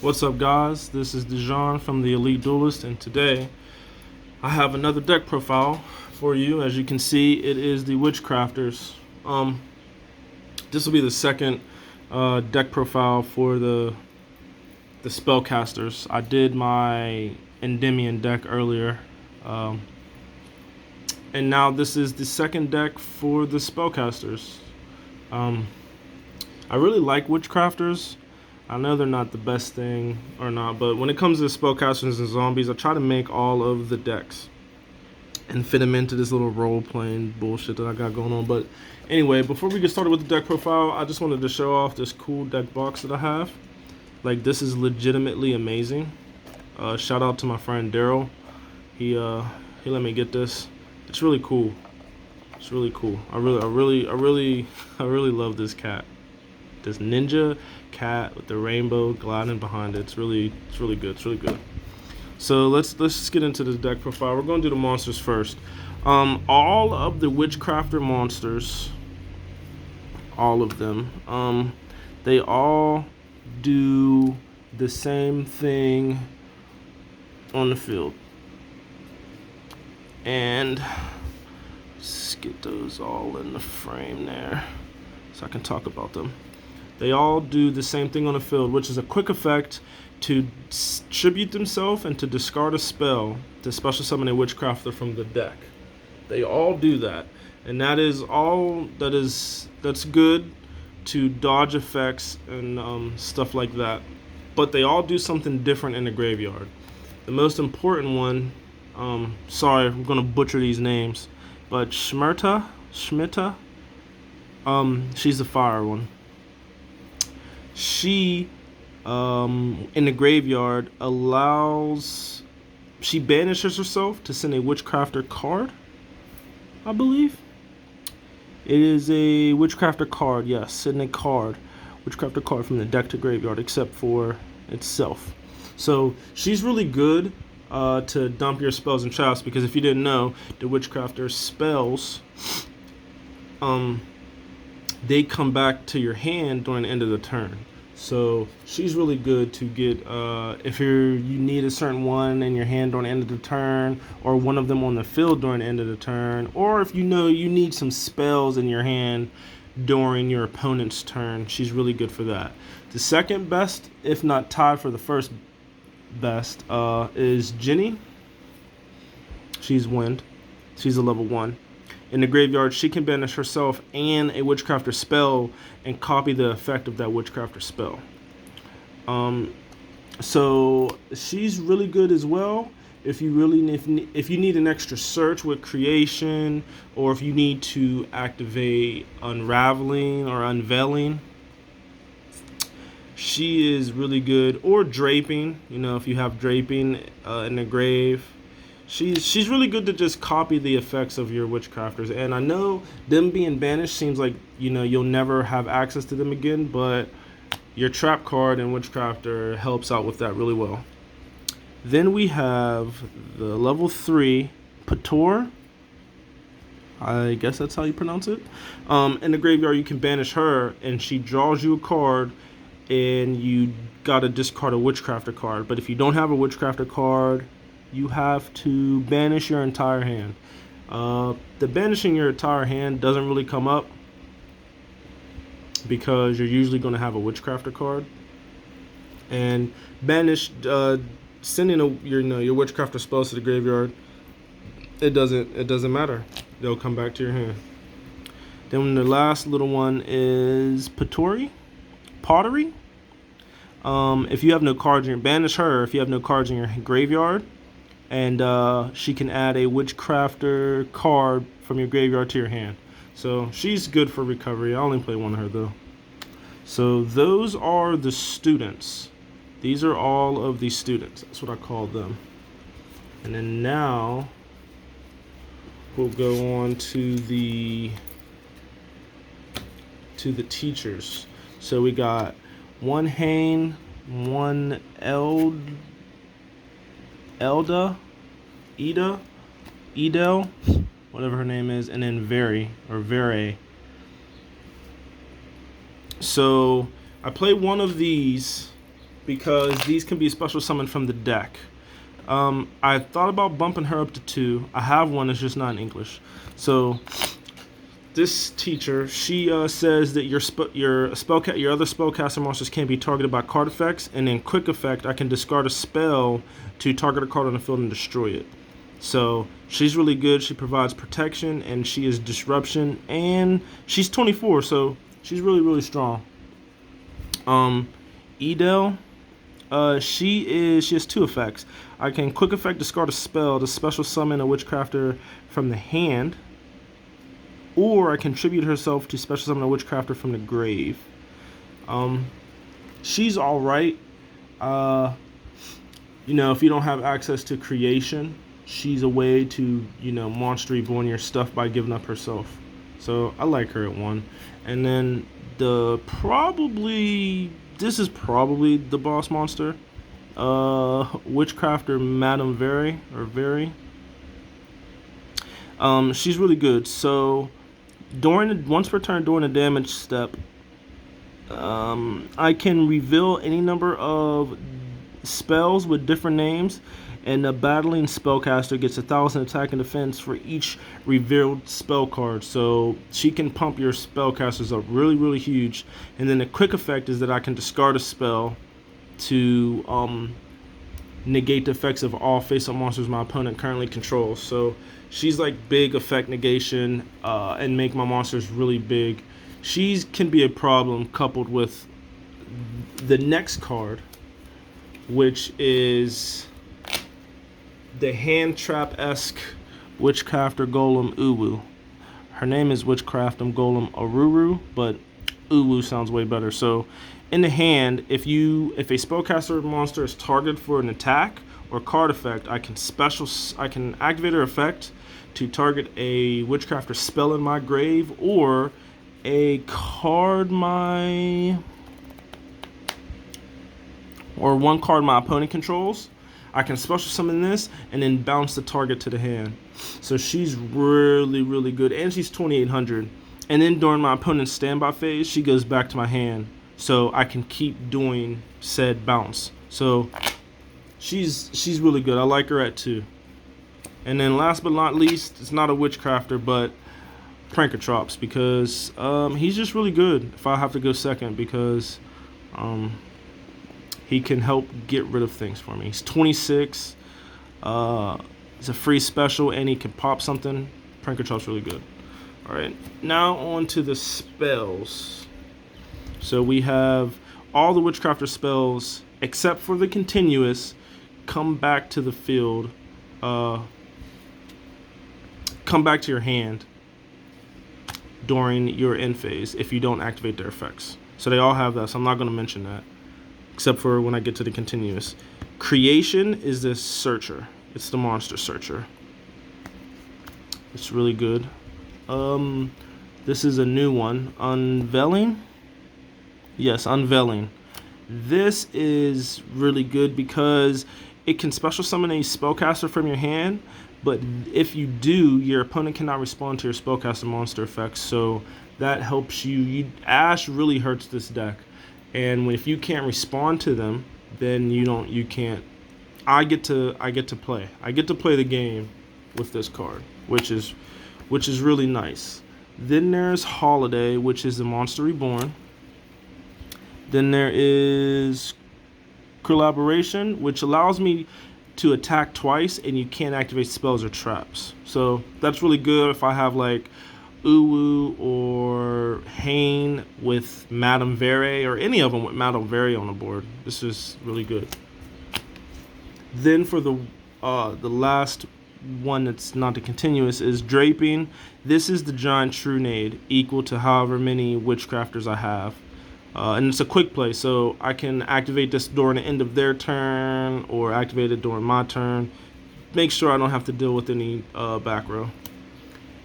What's up, guys? This is Dijon from the Elite Duelist, and today I have another deck profile for you. As you can see, it is the Witchcrafters. This will be the second deck profile for the spellcasters. I did my Endymion deck earlier, and now this is the second deck for the spellcasters. I really like Witchcrafters. I know they're not the best thing or not, but when it comes to spellcasters and zombies, I try to make all of the decks and fit them into this little role-playing bullshit that I got going on. But anyway, before we get started with the deck profile, I just wanted to show off this cool deck box that I have. Like, this is legitimately amazing. Shout out to my friend Daryl. He let me get this. It's really cool. It's really cool. I really love this cat. This ninja cat with the rainbow gliding behind it. It's really good. It's really good. So let's just get into the deck profile. We're going to do the monsters first. All of the Witchcrafter monsters, all of them, they all do the same thing on the field. And let's get those all in the frame there so I can talk about them. They all do the same thing on the field, which is a quick effect to tribute themselves and to discard a spell to special summon a Witchcrafter from the deck. They all do that, and that is all that's good to dodge effects and stuff like that. But they all do something different in the graveyard. The most important one, sorry, I'm gonna butcher these names, but Shmita, she's the fire one. She, in the graveyard, she banishes herself to send a Witchcrafter card, I believe. It is a Witchcrafter card, yes, send a card. Witchcrafter card from the deck to graveyard, except for itself. So she's really good to dump your spells and traps, because if you didn't know, the Witchcrafter spells, they come back to your hand during the end of the turn. So she's really good to get if you need a certain one in your hand during the end of the turn, or one of them on the field during the end of the turn, or if you know you need some spells in your hand during your opponent's turn. She's really good for that. The second best, if not tied for the first best, is Jenny. She's Wind. She's a level 1. In the graveyard, she can banish herself and a Witchcrafter spell and copy the effect of that Witchcrafter spell. So she's really good as well. If you need an extra search with creation, or if you need to activate unraveling or unveiling, she is really good. Or draping, if you have draping in the grave. She's really good to just copy the effects of your Witchcrafters. And I know them being banished seems like, you'll never have access to them again, but your trap card in Witchcrafter helps out with that really well. Then we have the level 3 Pator. I guess that's how you pronounce it. In the graveyard, you can banish her, and she draws you a card, and you gotta discard a Witchcrafter card. But if you don't have a Witchcrafter card, you have to banish your entire hand. The banishing your entire hand doesn't really come up, because you're usually going to have a Witchcrafter card. And banish, sending your Witchcrafter spells to the graveyard, it doesn't matter. They'll come back to your hand. Then the last little one is Pottery. If you have no cards in your banish her, if you have no cards in your graveyard, and she can add a Witchcrafter card from your graveyard to your hand. So she's good for recovery. I only play one of her though. So those are the students. These are all of the students. That's what I call them. And then now we'll go on to the teachers. So we got one Hane, one Edel, whatever her name is, and then Vere. So I play one of these because these can be special summoned from the deck. I thought about bumping her up to 2. I have one, it's just not in English. So this teacher, she says that your other spellcaster monsters can be targeted by card effects, and in quick effect, I can discard a spell to target a card on the field and destroy it. So she's really good. She provides protection, and she is disruption, and she's 24, so she's really, really strong. Edel, she has 2 effects. I can quick effect discard a spell to special summon a Witchcrafter from the hand, or I contribute herself to special summon a Witchcrafter from the grave. She's alright. You know, if you don't have access to creation, she's a way to, you know, monster reborn your stuff by giving up herself. So I like her at 1. And then this is probably the boss monster. Witchcrafter Madame Very. She's really good. So once per turn during a damage step, I can reveal any number of spells with different names, and the battling spellcaster gets 1,000 attack and defense for each revealed spell card. So she can pump your spellcasters up really, really huge. And then the quick effect is that I can discard a spell to negate the effects of all face-up monsters my opponent currently controls. So she's like big effect negation, and make my monsters really big. She can be a problem coupled with the next card, which is the hand trap-esque Witchcrafter Golem Uwu. Her name is Witchcrafter Golem Aruru, but Uwu sounds way better. So in the hand, if a spellcaster monster is targeted for an attack or card effect, I can activate her effect to target a Witchcrafter spell in my grave, or a card one card my opponent controls. I can special summon this and then bounce the target to the hand. So she's really, really good, and she's 2,800. And then during my opponent's standby phase, she goes back to my hand, so I can keep doing said bounce. So she's really good. I like her at 2. And then last but not least, it's not a Witchcrafter, but Prankertrops, because he's just really good if I have to go second, because he can help get rid of things for me. He's 26. It's a free special, and he can pop something. Prankertrop's really good. Alright, now on to the spells. So we have all the Witchcrafter spells, except for the continuous, come back to the field. Come back to your hand during your end phase if you don't activate their effects. So they all have that, so I'm not going to mention that, except for when I get to the continuous. Creation is this searcher. It's the monster searcher. It's really good. This is a new one. Unveiling? Yes, Unveiling. This is really good because it can special summon a spellcaster from your hand, but if you do, your opponent cannot respond to your spellcaster monster effects, so that helps you. Ash really hurts this deck, and if you can't respond to them, then you can't. I get to play. I get to play the game with this card, which is really nice. Then there's Holiday, which is the Monster Reborn. Then there is Collaboration, which allows me to attack twice, and you can't activate spells or traps. So that's really good if I have like Uwu or Hane with Madame Very, or any of them with Madame Very on the board. This is really good. Then for the last one that's not the continuous is Draping. This is the giant Trunade, equal to however many Witchcrafters I have. And it's a quick play, so I can activate this during the end of their turn or activate it during my turn. Make sure I don't have to deal with any back row.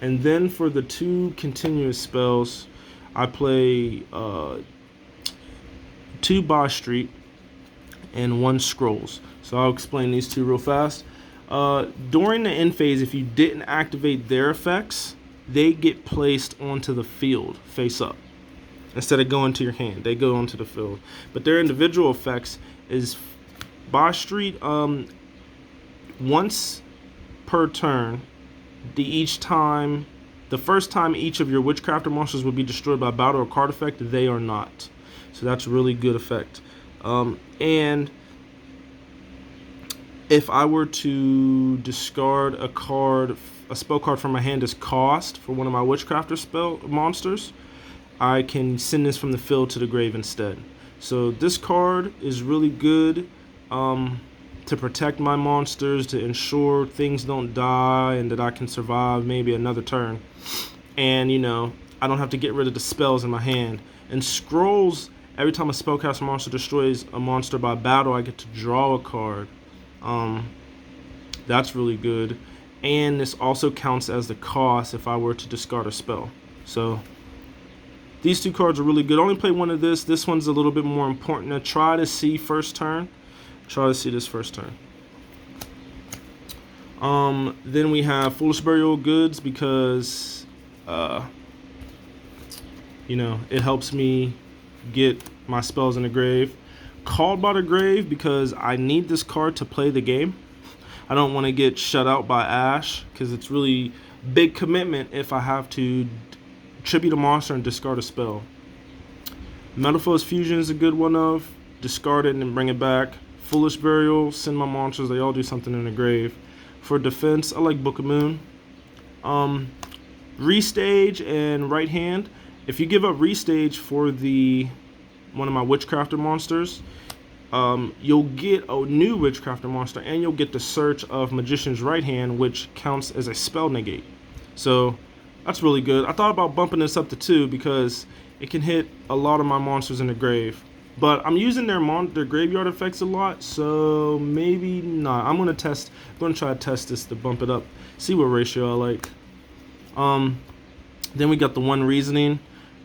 And then for the 2 continuous spells, I play 2 Buy Street and 1 Scrolls. So I'll explain these 2 real fast. During the end phase, if you didn't activate their effects, they get placed onto the field face up. Instead of going to your hand, they go onto the field. But their individual effects, is by street, once per turn, the first time each of your Witchcrafter monsters will be destroyed by battle or card effect, they are not. So that's a really good effect. And if I were to discard a spell card from my hand as cost for one of my Witchcrafter spell monsters, I can send this from the field to the grave instead. So this card is really good to protect my monsters, to ensure things don't die and that I can survive maybe another turn. And, you know, I don't have to get rid of the spells in my hand. And scrolls, every time a spellcaster monster destroys a monster by battle, I get to draw a card. That's really good. And this also counts as the cost if I were to discard a spell. So these two cards are really good. Only play one of this. This one's a little bit more important to try to see first turn. Try to see this first turn. Then we have Foolish Burial Goods because, you know, it helps me get my spells in the grave. Called by the Grave because I need this card to play the game. I don't want to get shut out by Ash because it's really big commitment if I have to tribute a monster and discard a spell. Metalfoes Fusion is a good one of. Discard it and then bring it back. Foolish Burial, send my monsters, they all do something in the grave. For defense, I like Book of Moon. Restage and Right Hand. If you give up Restage for one of my Witchcrafter monsters, you'll get a new Witchcrafter monster and you'll get the Search of Magician's Right Hand, which counts as a spell negate. So that's really good. I thought about bumping this up to 2 because it can hit a lot of my monsters in the grave. But I'm using their graveyard effects a lot, so maybe not. I'm gonna try to test this to bump it up, see what ratio I like. Then we got the One Reasoning.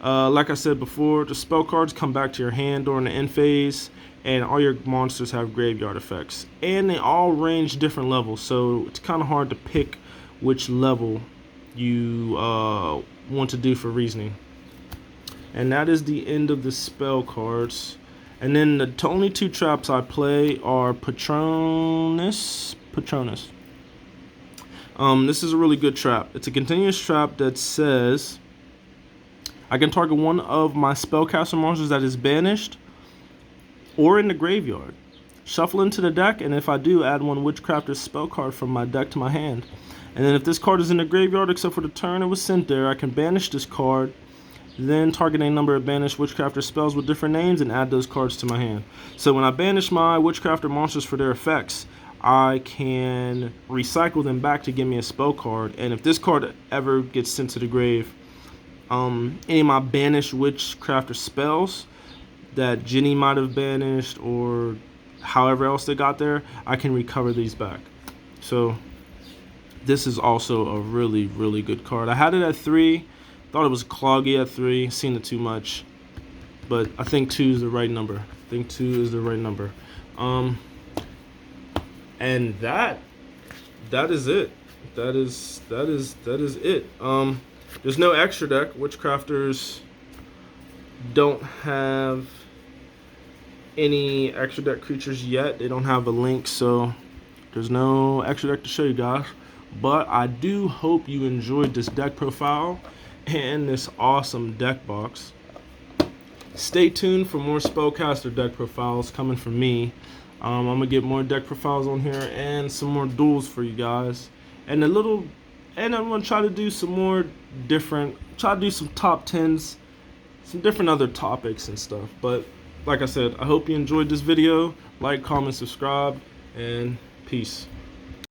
Like I said before, the spell cards come back to your hand during the end phase, and all your monsters have graveyard effects. And they all range different levels, so it's kind of hard to pick which level you want to do for Reasoning. And that is the end of the spell cards. And then the only 2 traps I play are Patronus. This is a really good trap. It's a continuous trap that says I can target one of my spellcaster monsters that is banished or in the graveyard. Shuffle into the deck, and if I do, add 1 Witchcrafter spell card from my deck to my hand. And then if this card is in the graveyard except for the turn it was sent there, I can banish this card, then target a number of banished Witchcrafter spells with different names and add those cards to my hand. So when I banish my Witchcrafter monsters for their effects, I can recycle them back to give me a spell card. And if this card ever gets sent to the grave, any of my banished Witchcrafter spells that Jenny might have banished or however else they got there, I can recover these back. So this is also a really, really good card. I had it at 3. Thought it was cloggy at 3, seen it too much, but I think 2 is the right number. And that is it. That is it. There's no extra deck. Witchcrafters don't have any extra deck creatures yet. They don't have a link, so there's no extra deck to show you guys. But I do hope you enjoyed this deck profile and this awesome deck box. Stay tuned for more spellcaster deck profiles coming from me. I'm gonna get more deck profiles on here and some more duels for you guys, and I'm gonna try to do some more some top 10s, some different other topics and stuff. But like I said, I hope you enjoyed this video. Like, comment, subscribe, and peace.